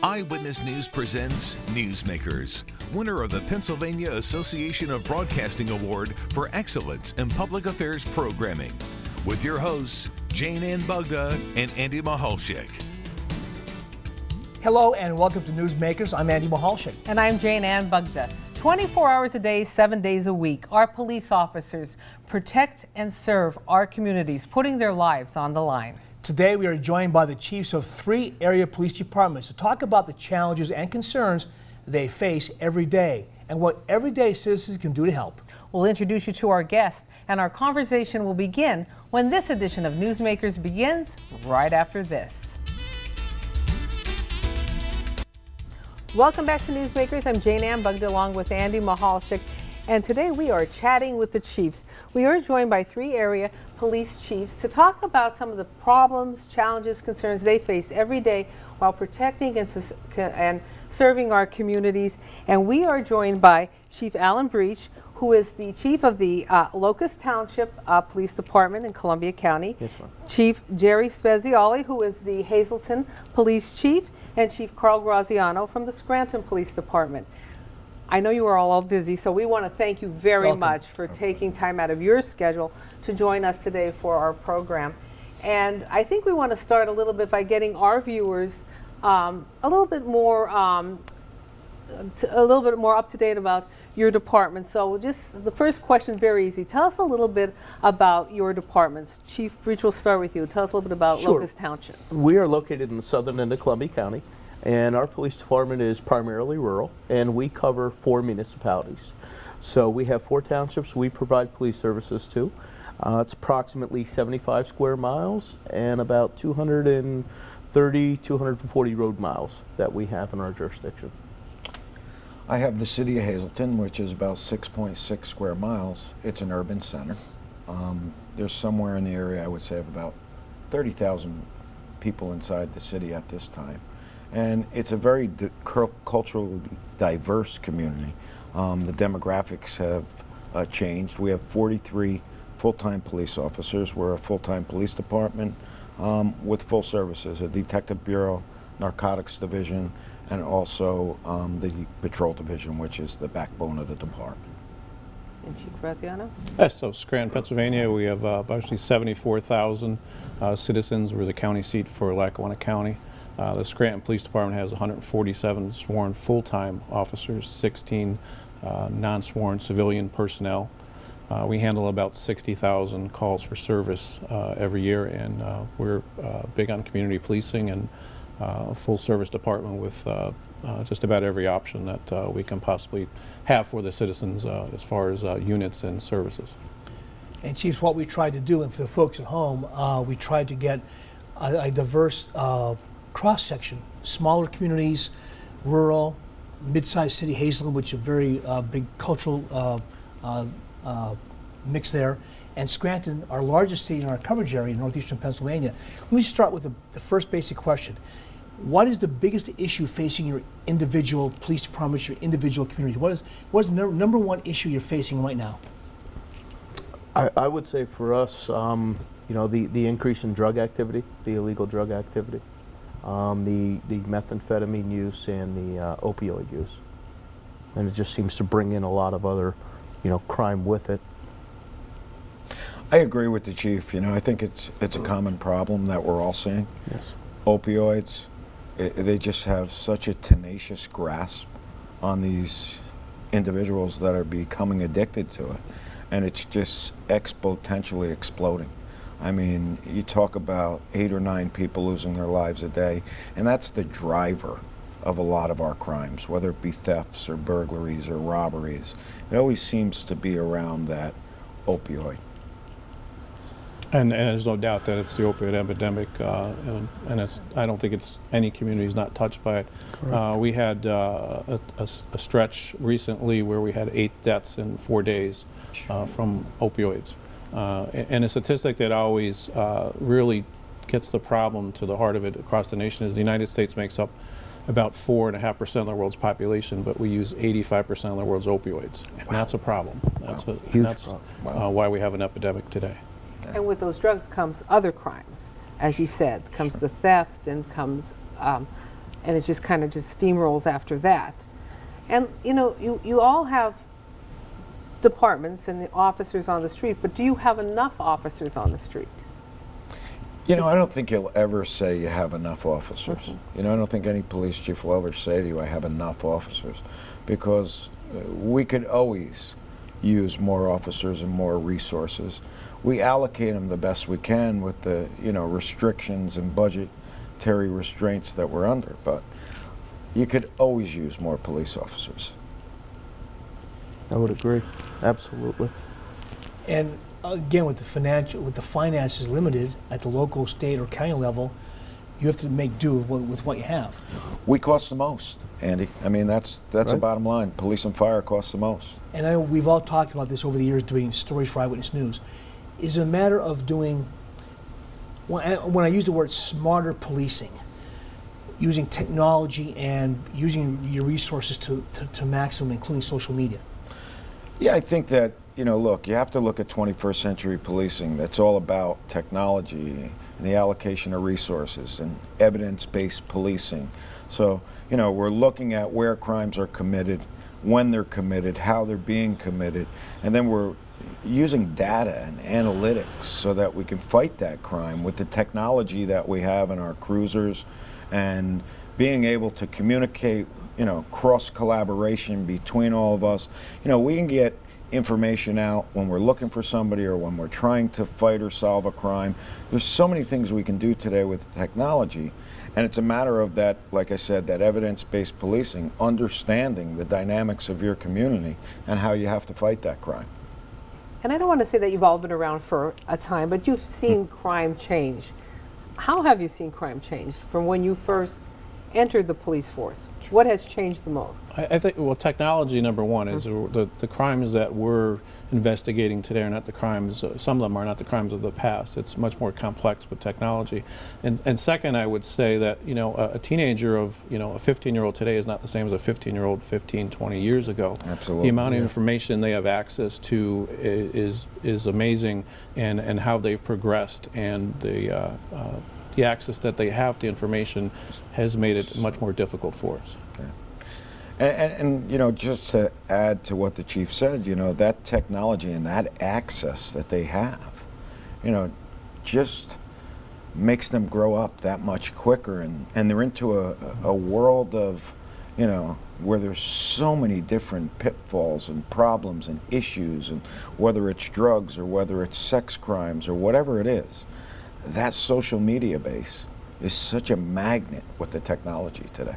Eyewitness News presents Newsmakers, winner of the Pennsylvania Association of Broadcasting Award for Excellence in Public Affairs Programming, with your hosts, Jane Ann Bugda and Andy Mahalchik. Hello and welcome to Newsmakers. I'm Andy Mahalchik. And I'm Jane Ann Bugda. 24 hours a day, 7 days a week, our police officers protect and serve our communities, putting their lives on the line. Today we are joined by the chiefs of 3 area police departments to talk about the challenges and concerns they face every day and what everyday citizens can do to help. We'll introduce you to our guest, and our conversation will begin when this edition of Newsmakers begins right after this. Welcome back to Newsmakers. I'm Jane Ann Bugda along with Andy Mahalchik, and today we are chatting with the chiefs. We are joined by 3 area police chiefs to talk about some of the problems, challenges, concerns they face every day while protecting and serving our communities. And we are joined by Chief Alan Breach, who is the chief of the Locust Township Police Department in Columbia County. Yes, ma'am. Chief Jerry Speziale, who is the Hazleton Police Chief, and Chief Carl Graziano from the Scranton Police Department. I know you are all busy, so we want to thank you very much for taking time out of your schedule to join us today for our program. And I think we want to start a little bit by getting our viewers a little bit more up to date about your department. So just the first question, very easy. Tell us a little bit about your departments. Chief Breach, we'll start with you. Tell us a little bit about Locust Township. We are located in the southern end of Columbia County, and our police department is primarily rural, and we cover 4 municipalities. So we have 4 townships we provide police services to. It's approximately 75 square miles and about 230, 240 road miles that we have in our jurisdiction. I have the city of Hazleton, which is about 6.6 square miles. It's an urban center. There's somewhere in the area, I would say, of about 30,000 people inside the city at this time. And it's a very culturally diverse community. The demographics have changed. We have 43 full-time police officers. We're a full-time police department with full services, a detective bureau, narcotics division, and also the patrol division, which is the backbone of the department. And Chief Graziano? Yes, so Scranton, Pennsylvania, we have approximately 74,000 citizens. We're the county seat for Lackawanna County. The Scranton Police Department has 147 sworn full-time officers, 16 non-sworn civilian personnel. We handle about 60,000 calls for service every year, and we're big on community policing and a full-service department with just about every option that we can possibly have for the citizens as far as units and services. And Chiefs, what we tried to do, and for the folks at home, we tried to get a diverse cross-section, smaller communities, rural, mid-sized city, Hazleton, which is a very big cultural mix there, and Scranton, our largest city in our coverage area in northeastern Pennsylvania. Let me start with the first basic question. What is the biggest issue facing your individual police departments, your individual community? What is the number one issue you're facing right now? I would say for us, you know, the increase in drug activity, the illegal drug activity, the methamphetamine use, and the opioid use. And it just seems to bring in a lot of other, you know, crime with it. I agree with the chief. You know, I think it's a common problem that we're all seeing. Yes. Opioids, they just have such a tenacious grasp on these individuals that are becoming addicted to it, and it's just exponentially exploding. I mean, you talk about 8 or 9 people losing their lives a day, and that's the driver of a lot of our crimes, whether it be thefts or burglaries or robberies. It always seems to be around that opioid. And there's no doubt that it's the opioid epidemic, and I don't think it's any community is not touched by it. We had a stretch recently where we had 8 deaths in 4 days from opioids. And a statistic that always really gets the problem to the heart of it across the nation is the United States makes up about 4.5% of the world's population, but we use 85% of the world's opioids. And that's a problem. That's a huge problem. Why we have an epidemic today. And with those drugs comes other crimes. As you said, comes the theft and comes and it just kind of just steamrolls after that. And you all have departments and the officers on the street, but do you have enough officers on the street? I don't think you'll ever say you have enough officers. I don't think any police chief will ever say to you, I have enough officers, because we could always use more officers and more resources. We allocate them the best we can with the restrictions and budgetary restraints that we're under, but you could always use more police officers. I would agree, absolutely. And again, with the finances limited at the local, state, or county level, you have to make do with what you have. We cost the most, Andy. I mean, that's Right. a bottom line. Police and fire cost the most. And I know we've all talked about this over the years doing stories for Eyewitness News. Is it a matter of doing, when I use the word smarter policing, using technology and using your resources to maximum, including social media? Yeah, I think that, look, you have to look at 21st century policing. That's all about technology and the allocation of resources and evidence-based policing. So, we're looking at where crimes are committed, when they're committed, how they're being committed, and then we're using data and analytics so that we can fight that crime with the technology that we have in our cruisers, and being able to communicate, cross collaboration between all of us. We can get information out when we're looking for somebody or when we're trying to fight or solve a crime. There's so many things we can do today with technology, and it's a matter of that, like I said, that evidence-based policing, understanding the dynamics of your community and how you have to fight that crime. And I don't want to say that you've all been around for a time, but you've seen crime change. How have you seen crime change from when you first entered the police force? What has changed the most? I think, well, technology, number one, is the crimes that we're investigating today are not the crimes, some of them are not the crimes of the past. It's much more complex with technology. And second, I would say that, a teenager of, a 15-year-old today is not the same as a 15-year-old 15, 20 years ago. Absolutely. The amount of information they have access to is amazing, and how they've progressed, and the access that they have to information has made it much more difficult for us. And just to add to what the chief said, that technology and that access that they have, just makes them grow up that much quicker, and they're into a world of, where there's so many different pitfalls and problems and issues, and whether it's drugs or whether it's sex crimes or whatever it is. That social media base is such a magnet with the technology today.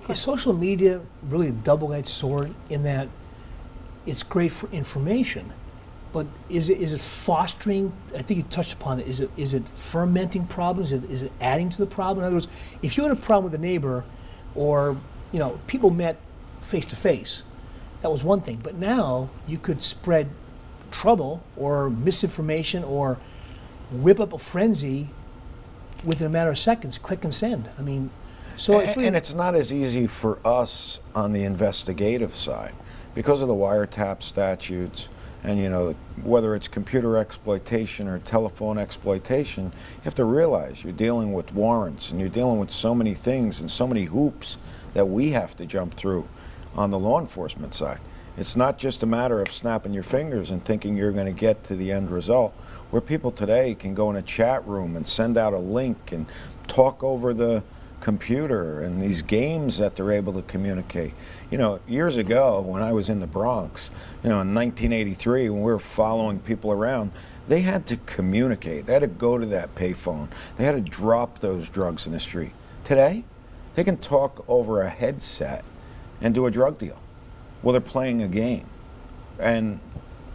Is social media really a double-edged sword in that it's great for information, but is it fostering? I think you touched upon it. Is it fermenting problems? Is it adding to the problem? In other words, if you had a problem with a neighbor, or people met face to face, that was one thing. But now you could spread trouble or misinformation or whip up a frenzy within a matter of seconds. Click and send. I mean, so it's really, and it's not as easy for us on the investigative side because of the wiretap statutes, and whether it's computer exploitation or telephone exploitation. You have to realize you're dealing with warrants, and you're dealing with so many things and so many hoops that we have to jump through on the law enforcement side. It's not just a matter of snapping your fingers and thinking you're going to get to the end result, where people today can go in a chat room and send out a link and talk over the computer, and these games that they're able to communicate. Years ago when I was in the Bronx, in 1983, when we were following people around, they had to communicate. They had to go to that payphone. They had to drop those drugs in the street. Today, they can talk over a headset and do a drug deal. Well, they're playing a game, and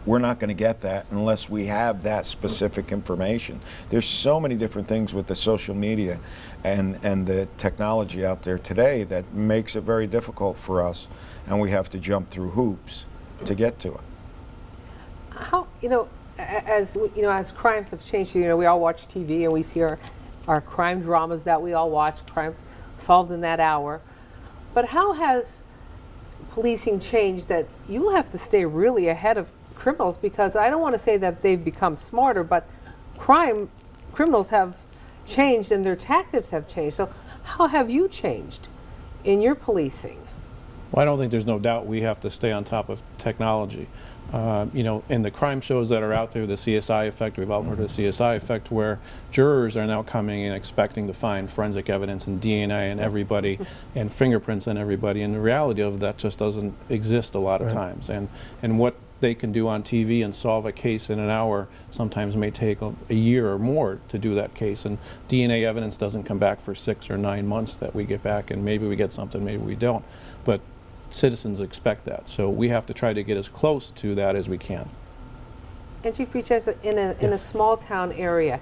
we're not going to get that unless we have that specific information. There's so many different things with the social media and the technology out there today that makes it very difficult for us, and we have to jump through hoops to get to it. How, as crimes have changed, we all watch TV and we see our crime dramas that we all watch, crime solved in that hour. But how has policing changed that you have to stay really ahead of criminals? Because I don't want to say that they've become smarter, but criminals have changed and their tactics have changed. So how have you changed in your policing? Well, I don't think there's no doubt we have to stay on top of technology. You know, in the crime shows that are out there, the CSI effect, we've all heard of the CSI effect, where jurors are now coming and expecting to find forensic evidence and DNA and everybody and fingerprints on everybody, and the reality of that just doesn't exist a lot of times. And what they can do on TV and solve a case in an hour sometimes may take a year or more to do that case, and DNA evidence doesn't come back for 6 or 9 months that we get back, and maybe we get something, maybe we don't. But citizens expect that, so we have to try to get as close to that as we can. And Chief Breach, in a small town area,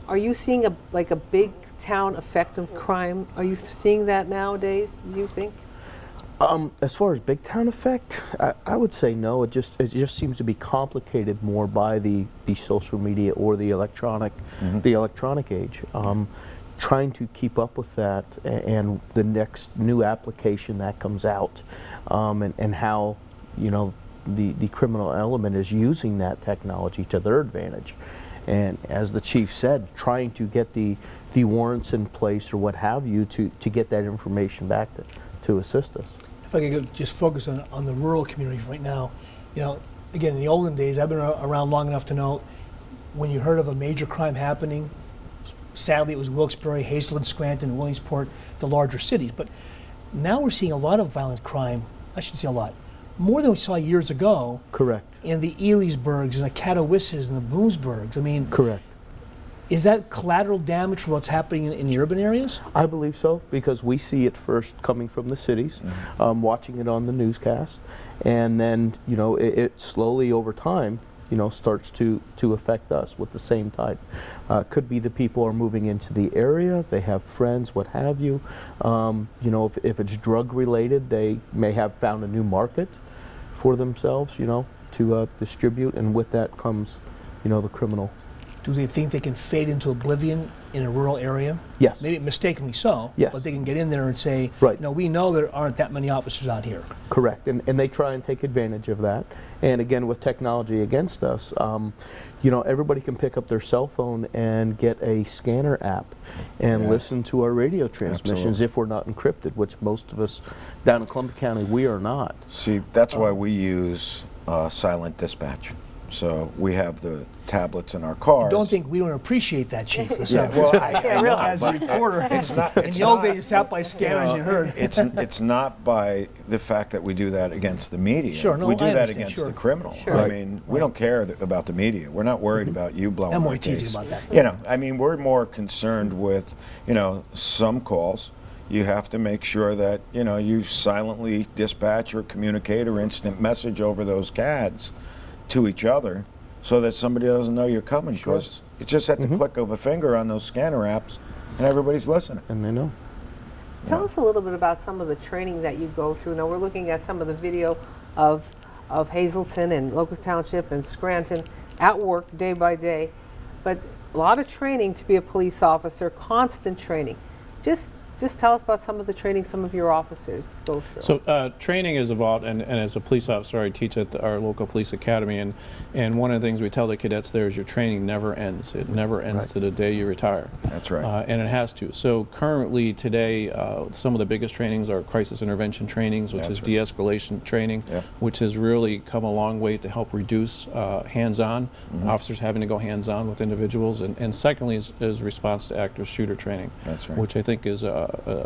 are you seeing a big town effect of crime? Are you seeing that nowadays, do you think? As far as big town effect, I would say no. It just seems to be complicated more by the social media or the electronic age. Trying to keep up with that and the next new application that comes out, and how, you know, the criminal element is using that technology to their advantage. And as the chief said, trying to get the warrants in place or what have you to get that information back to assist us. If I could just focus on the rural community right now, you know, again, in the olden days, I've been around long enough to know when you heard of a major crime happening, sadly it was Wilkes-Barre, Hazelton, Scranton, Williamsport, the larger cities. But now we're seeing a lot of violent crime, I shouldn't say a lot, more than we saw years ago. Correct. In the Elysburgs and the Katowices and the Bloomsburgs. I mean, correct. Is that collateral damage from what's happening in the urban areas? I believe so, because we see it first coming from the cities, watching it on the newscast, and then, you know, it slowly over time, you know, starts to affect us with the same type. Could be the people are moving into the area, they have friends, what have you. You know, if it's drug related, they may have found a new market for themselves, you know, to distribute, and with that comes, you know, the criminal. Do they think they can fade into oblivion in a rural area? Yes. Maybe mistakenly so, yes. But they can get in there and say, right. No, we know there aren't that many officers out here. Correct, and they try and take advantage of that. And again, with technology against us, you know, everybody can pick up their cell phone and get a scanner app and listen to our radio transmissions. Absolutely. If we're not encrypted, which most of us down in Columbia County, we are not. See, that's why we use silent dispatch. So we have the tablets in our cars. Don't think we don't appreciate that, Chief. Yeah, well, I know, as a reporter, in the old days, you sat by scanners, you heard. It's not by the fact that we do that against the media. Sure, no, we do I that against the criminal. Sure. I mean, we don't care about the media. We're not worried about you blowing I'm more our teasing case. about that. You know, I mean, we're more concerned with, you know, some calls. You have to make sure that, you know, you silently dispatch or communicate or instant message over those CADs to each other, so that somebody doesn't know you're coming, because it's just at the click of a finger on those scanner apps, and everybody's listening. And they know. Tell us a little bit about some of the training that you go through. Now, we're looking at some of the video of Hazelton and Locust Township and Scranton at work day by day, but a lot of training to be a police officer, constant training. Just tell us about some of the training some of your officers go through. So training has evolved, and as a police officer, I teach at our local police academy, and one of the things we tell the cadets there is your training never ends. It never ends to the day you retire. That's right. And it has to. So currently today, some of the biggest trainings are crisis intervention trainings, which is de-escalation training, which has really come a long way to help reduce hands-on, officers having to go hands-on with individuals, and secondly is response to active shooter training, which I think is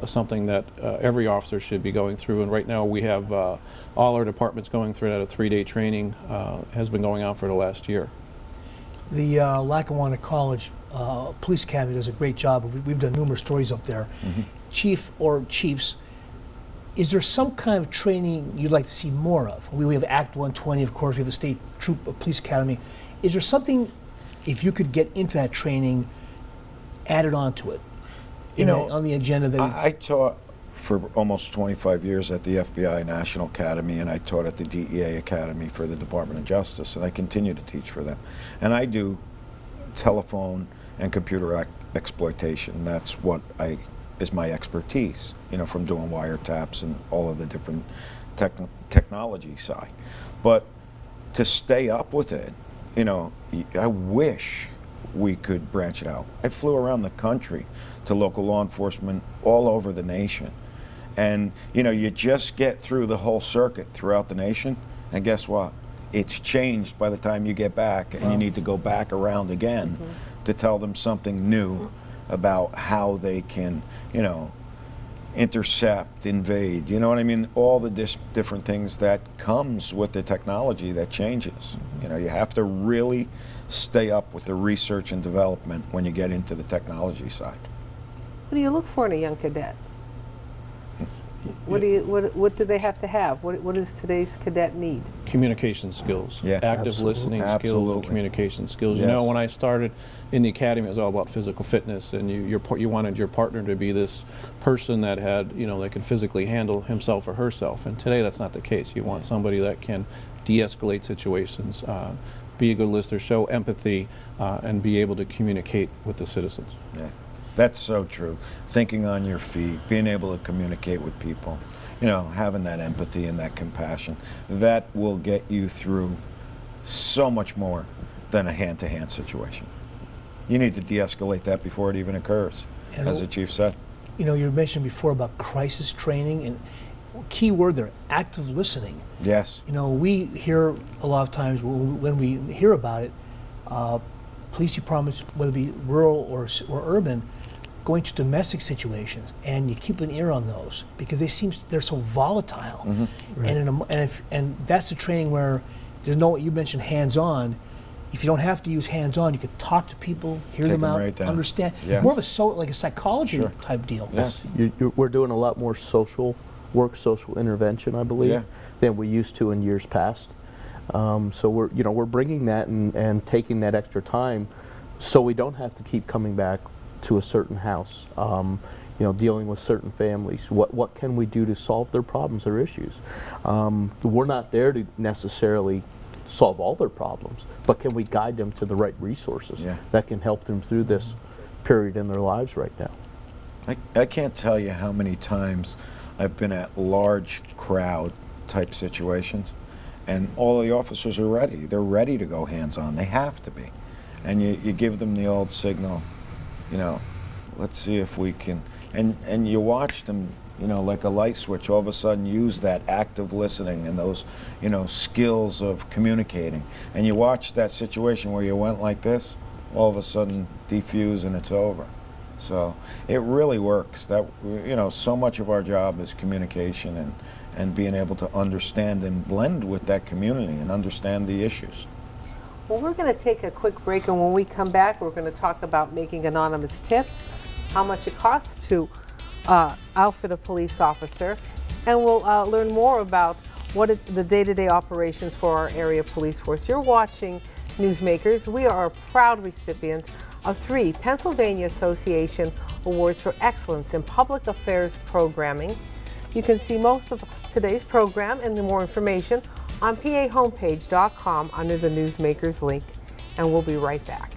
something that every officer should be going through. And right now we have all our departments going through that. A 3-day training has been going on for the last year. The Lackawanna College Police Academy does a great job. We've done numerous stories up there. Chief or chiefs, is there some kind of training you'd like to see more of? We have Act 120, of course. We have the State Troop Police Academy. Is there something, if you could get into that training, added onto it? You know, on the agenda that I taught for almost 25 years at the FBI National Academy, and I taught at the DEA Academy for the Department of Justice, and I continue to teach for them. And I do telephone and computer exploitation. That's what is my expertise, you know, from doing wiretaps and all of the different technology side. But to stay up with it, you know, I wish we could branch it out. I flew around the country to local law enforcement all over the nation. And, you know, you just get through the whole circuit throughout the nation, and guess what? It's changed by the time you get back, and you need to go back around again to tell them something new about how they can, you know, intercept, invade, you know what I mean? All the different things that comes with the technology that changes. You know, you have to really stay up with the research and development when you get into the technology side. What do you look for in a young cadet? What do they have to have? What does today's cadet need? Communication skills, Yeah, active listening skills, absolutely. and communication skills. Yes. You know, when I started in the academy, it was all about physical fitness, and you wanted your partner to be this person that had, you know, that could physically handle himself or herself. And today, that's not the case. You want somebody that can de-escalate situations, be a good listener, show empathy, and be able to communicate with the citizens. Yeah. That's so true. Thinking on your feet, being able to communicate with people, you know, having that empathy and that compassion, that will get you through so much more than a hand-to-hand situation. You need to de-escalate that before it even occurs, And as the chief said. You know, you mentioned before about crisis training, and key word there, active listening. Yes. You know, we hear a lot of times when we hear about it, police departments, whether it be rural or urban, going to domestic situations, and you keep an ear on those because they're so volatile. And that's the training where there's no, you mentioned hands-on. If you don't have to use hands-on, you could talk to people, hear Take them them out, right down. understand. Yeah. More of a psychology Sure. type deal. Yes. We're doing a lot more social work, social intervention, I believe, Yeah. than we used to in years past. So we're bringing that and taking that extra time, so we don't have to keep coming back to a certain house. Dealing with certain families. What can we do to solve their problems or issues? We're not there to necessarily solve all their problems, but can we guide them to the right resources that can help them through this period in their lives right now? I can't tell you how many times I've been at large crowd type situations, and all of the officers are ready. They're ready to go hands-on. They have to be. And you give them the old signal, you know, let's see if we can, and you watch them, you know, like a light switch, all of a sudden use that active listening and those, you know, skills of communicating. And you watch that situation where you went like this, all of a sudden defuse and it's over. So it really works. That, you know, so much of our job is communication and being able to understand and blend with that community and understand the issues. Well, we're going to take a quick break, and when we come back, we're going to talk about making anonymous tips, how much it costs to outfit a police officer, and we'll learn more about what is the day-to-day operations for our area police force. You're watching Newsmakers. We are a proud recipient of 3 Pennsylvania Association Awards for Excellence in Public Affairs Programming. You can see most of today's program and more information on pahomepage.com under the Newsmakers link, and we'll be right back.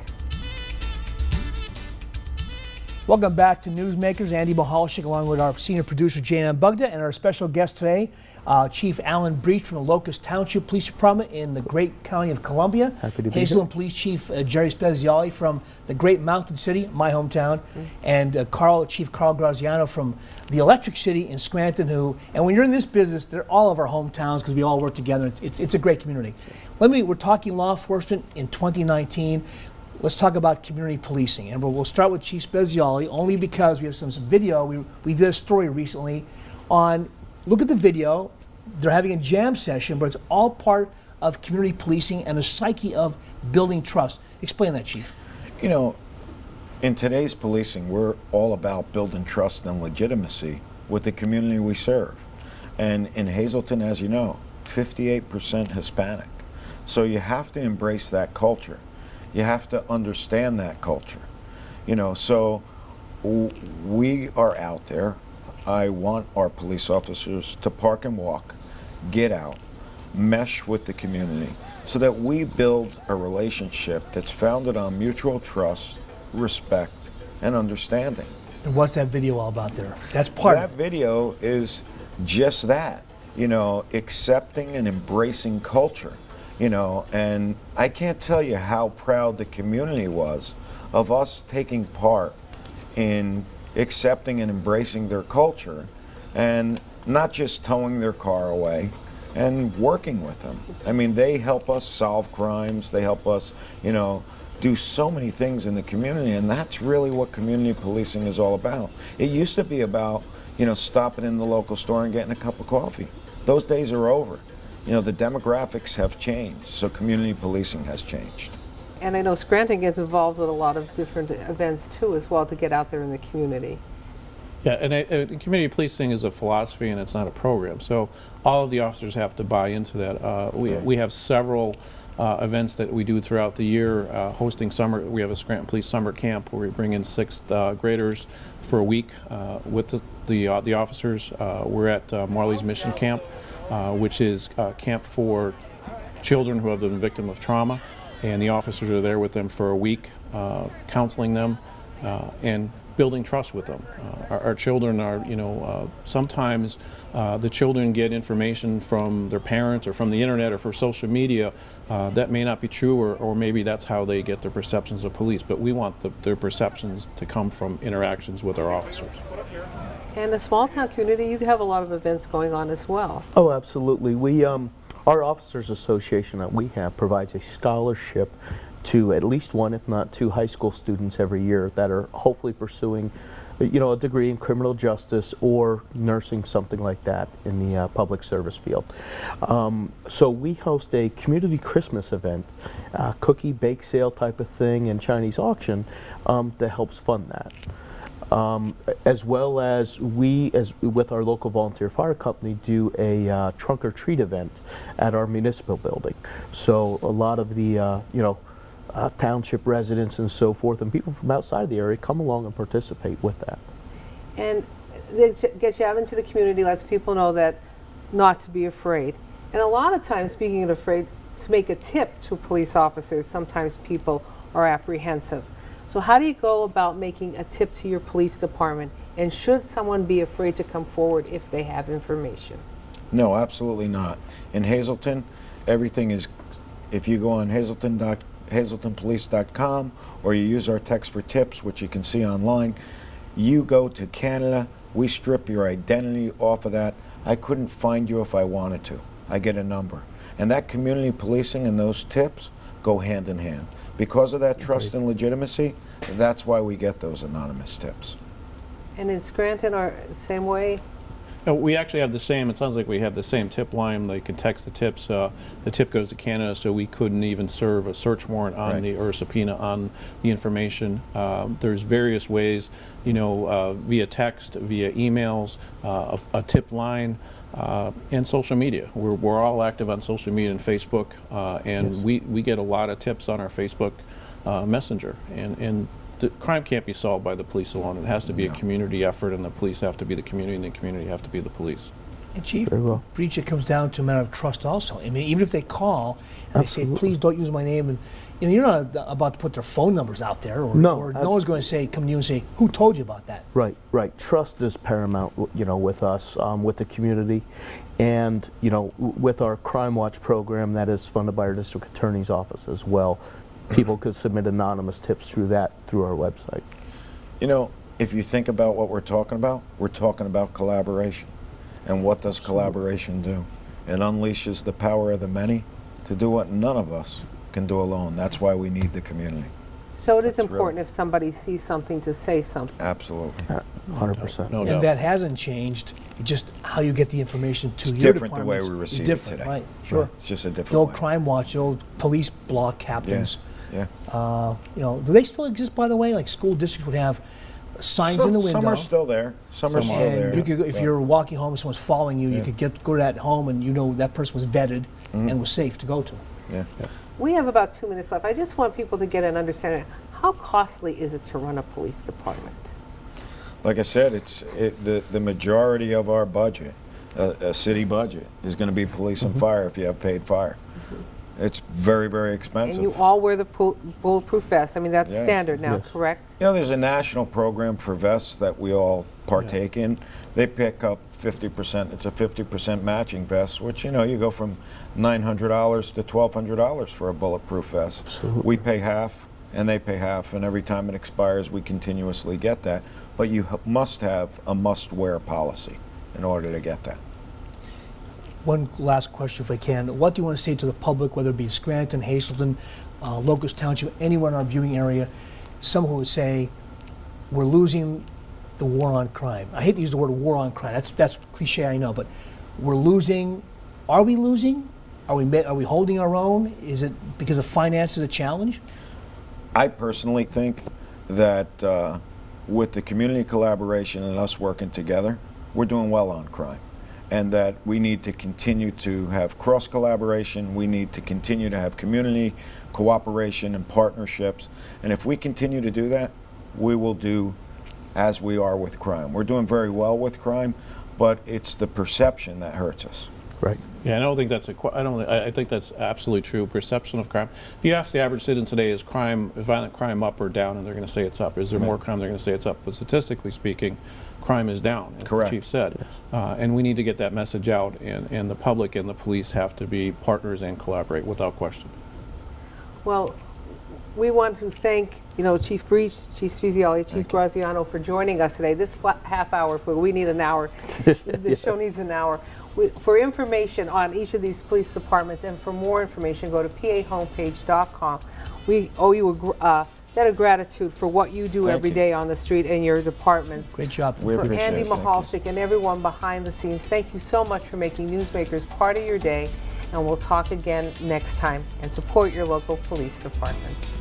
Welcome back to Newsmakers. Andy Mahalchik along with our senior producer Jane Bugda and our special guest today, Chief Alan Breach from the Locust Township Police Department in the great county of Columbia. Happy to be Hazelton here. Police Chief Jerry Speziale from the great Mountain City, my hometown, and Chief Carl Graziano from the Electric City in Scranton. And when you're in this business, they're all of our hometowns because we all work together. It's a great community. We're talking law enforcement in 2019. Let's talk about community policing, and we'll start with Chief Speziale only because we have some video. We did a story recently on. Look at the video. They're having a jam session, but it's all part of community policing and the psyche of building trust. Explain that, Chief. You know, in today's policing, we're all about building trust and legitimacy with the community we serve. And in Hazelton, as you know, 58% Hispanic. So you have to embrace that culture. You have to understand that culture. You know, so we are out there. I want our police officers to park and walk, get out, mesh with the community, so that we build a relationship that's founded on mutual trust, respect, and understanding. And what's that video all about there? That's part That of it. video is just that, you know, accepting and embracing culture. you know, and I can't tell you how proud the community was of us taking part in accepting and embracing their culture and not just towing their car away and working with them. I mean, they help us solve crimes, they help us, you know, do so many things in the community, and that's really what community policing is all about. It used to be about, you know, stopping in the local store and getting a cup of coffee. Those days are over. You know, the demographics have changed, so community policing has changed. And I know Scranton gets involved with a lot of different events too as well to get out there in the community. Yeah, and community policing is a philosophy and it's not a program. So all of the officers have to buy into that. We have several events that we do throughout the year, hosting summer. We have a Scranton Police Summer Camp where we bring in 6th graders for a week with the officers. We're at Marley's Mission Camp, which is a camp for children who have been victim of trauma, and the officers are there with them for a week, counseling them and building trust with them. Our children are, you know, sometimes the children get information from their parents or from the internet or from social media that may not be true, or maybe that's how they get their perceptions of police, but we want their perceptions to come from interactions with our officers. And a small town community, you have a lot of events going on as well. Oh, absolutely. We, our Officers Association that we have provides a scholarship to at least one, if not two, high school students every year that are hopefully pursuing, you know, a degree in criminal justice or nursing, something like that in the public service field. So we host a community Christmas event, cookie bake sale type of thing, and Chinese auction that helps fund that. As well as we, with our local volunteer fire company, do a trunk or treat event at our municipal building. So a lot of the, you know, township residents and so forth, and people from outside the area come along and participate with that. And it gets you out into the community, lets people know that not to be afraid. And a lot of times, speaking of afraid, to make a tip to police officers, sometimes people are apprehensive. So how do you go about making a tip to your police department? And should someone be afraid to come forward if they have information? No, absolutely not. In Hazleton, everything is, if you go on hazletonpolice.com or you use our text for tips, which you can see online, you go to Canada, we strip your identity off of that. I couldn't find you if I wanted to. I get a number. And that community policing and those tips go hand in hand. Because of that trust and legitimacy, that's why we get those anonymous tips. And in Scranton, are the same way? No, we actually have the same, it sounds like we have the same tip line. They can text the tips. The tip goes to Canada, so we couldn't even serve a search warrant on or a subpoena on the information. There's various ways, you know, via text, via emails, a tip line, and social media. We're all active on social media and Facebook, and we get a lot of tips on our Facebook Messenger. And the crime can't be solved by the police alone. It has to be a community effort, and the police have to be the community, and the community have to be the police. And Chief, breach, it comes down to a matter of trust also. I mean, even if they call and they say, please don't use my name, and you know, you're not about to put their phone numbers out there, or no one's going to say, come to you and say, who told you about that? Right. Trust is paramount, you know, with us, with the community, and, you know, with our Crime Watch program that is funded by our district attorney's office as well. People could submit anonymous tips through our website. You know, if you think about what we're talking about collaboration. And what does collaboration do? It unleashes the power of the many to do what none of us can do alone. That's why we need the community. So it is important if somebody sees something to say something. Absolutely. 100%. No and doubt. that hasn't changed. It's just how you get the information to it's your different the way we receive it today. Right, sure. It's just a different The old way. Crime Watch, the old police blog captains. Yeah. You know, do they still exist, by the way? Like school districts would have signs in the window. Some are still there. Some are still there. You could, if you're walking home and someone's following you, you could go to that home and you know that person was vetted and was safe to go to. Yeah. We have about 2 minutes left. I just want people to get an understanding. How costly is it to run a police department? Like I said, the majority of our budget, a city budget, is going to be police and fire if you have paid fire. It's very, very expensive. And you all wear the bulletproof vests. I mean, that's Yes. standard now, Yes. correct? You know, there's a national program for vests that we all partake in. They pick up 50%. It's a 50% matching vest, which, you know, you go from $900 to $1,200 for a bulletproof vest. Absolutely. We pay half, and they pay half, and every time it expires, we continuously get that. But you must have a must-wear policy in order to get that. One last question, if I can. What do you want to say to the public, whether it be Scranton, Hazleton, Locust Township, anyone in our viewing area, some who would say, we're losing the war on crime. I hate to use the word war on crime. That's cliche, I know, but we're losing. Are we losing? Are we holding our own? Is it because of finances a challenge? I personally think that with the community collaboration and us working together, we're doing well on crime. And that we need to continue to have cross-collaboration, we need to continue to have community cooperation and partnerships. And if we continue to do that, we will do as we are with crime. We're doing very well with crime, but it's the perception that hurts us. Right. Yeah, I don't think that's I think that's absolutely true. Perception of crime. If you ask the average citizen today, is violent crime up or down, and they're going to say it's up. Is there more crime? They're going to say it's up. But statistically speaking, crime is down, as Correct. the chief said. And we need to get that message out, and the public and the police have to be partners and collaborate without question. Well, we want to thank, Chief Breach, Chief Speziale, Chief Graziano for joining us today. This half hour, we need an hour. This show needs an hour. For information on each of these police departments and for more information, go to pahomepage.com. We owe you a debt of gratitude for what you do every day on the street in your departments. Great job. We For appreciate Andy it. Thank you. Mahalchik and everyone behind the scenes, thank you so much for making Newsmakers part of your day, and we'll talk again next time. And support your local police departments.